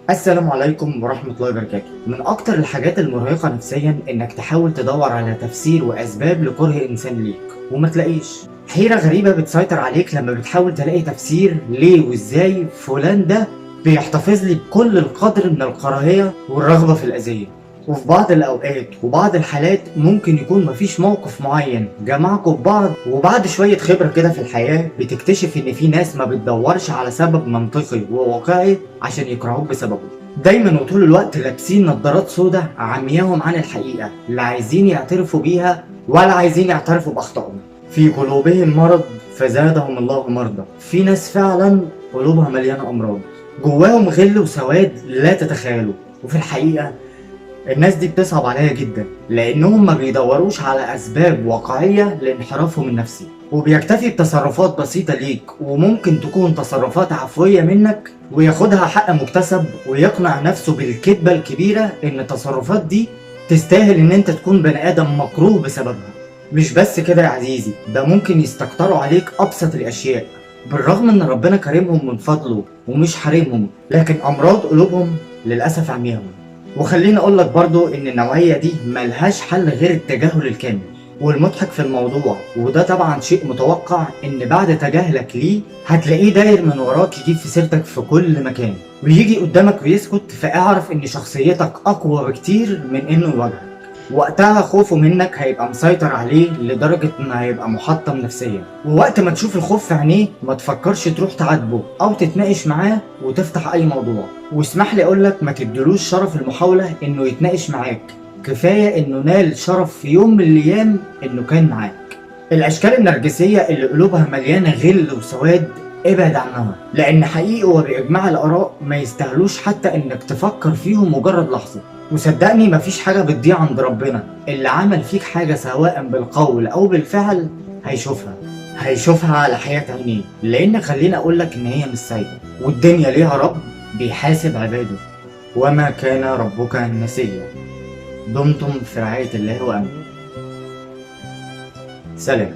السلام عليكم ورحمة الله وبركاته. من أكتر الحاجات المرهقة نفسيا إنك تحاول تدور على تفسير وأسباب لكره إنسان ليك وما تلاقيش. حيرة غريبة بتسيطر عليك لما بتحاول تلاقي تفسير ليه وإزاي فلان ده بيحتفظ لي بكل القدر من الكراهية والرغبة في الأذية. وفي بعض الأوقات وبعض الحالات ممكن يكون مفيش موقف معين جمعكم ببعض، وبعد شوية خبرة كده في الحياة بتكتشف إن في ناس ما بتدورش على سبب منطقي وواقعي عشان يكرهوك بسببه. دايما وطول الوقت لابسين نظارات سودا عمياهم عن الحقيقة، لا عايزين يعترفوا بيها ولا عايزين يعترفوا بأخطائهم. في قلوبهم مرض فزادهم الله مرضى. في ناس فعلا قلوبها مليانة أمراض، جواهم غل وسواد لا تتخيلوا. وفي الحقيقة الناس دي بتصعب عليا جدا لانهم ما بيدوروش على اسباب واقعية لانحرافهم النفسي، وبيكتفي بتصرفات بسيطة ليك وممكن تكون تصرفات عفوية منك وياخدها حق مكتسب، ويقنع نفسه بالكذبة الكبيرة ان التصرفات دي تستاهل ان انت تكون بني ادم مكروه بسببها. مش بس كده يا عزيزي، ده ممكن يستكتروا عليك ابسط الاشياء بالرغم ان ربنا كرمهم من فضله ومش حارمهم، لكن امراض قلوبهم للاسف عمياهم. وخليني اقول لك برضو ان النوعية دي ملهاش حل غير التجاهل الكامل. والمضحك في الموضوع، وده طبعا شيء متوقع، ان بعد تجاهلك ليه هتلاقيه داير من وراك يجيب في سيرتك في كل مكان ويجي قدامك ويسكت، فاعرف ان شخصيتك اقوى بكتير من انه يواجهك. وقتها خوفه منك هيبقى مسيطر عليه لدرجة انه هيبقى محطم نفسيا، ووقت ما تشوف الخوف في عينيه ما تفكرش تروح تعاتبه او تتناقش معاه وتفتح اي موضوع. واسمح لي اقولك ما تديلوش شرف المحاولة انه يتناقش معاك، كفاية انه نال شرف في يوم من الايام انه كان معاك. الاشكال النرجسية اللي قلوبها مليانة غل وسواد ابعد عنها، لان حقيقي وباجماع الاراء ما يستاهلوش حتى انك تفكر فيهم مجرد لحظة. وصدقني مفيش حاجة بتضيع عند ربنا، اللي عمل فيك حاجة سواء بالقول أو بالفعل هيشوفها على حياة عينيه، لأن خليني أقولك إن هي مش سايبة، والدنيا ليها رب بيحاسب عباده، وما كان ربك نسيا. دمتم في رعاية الله وأمنه. سلام.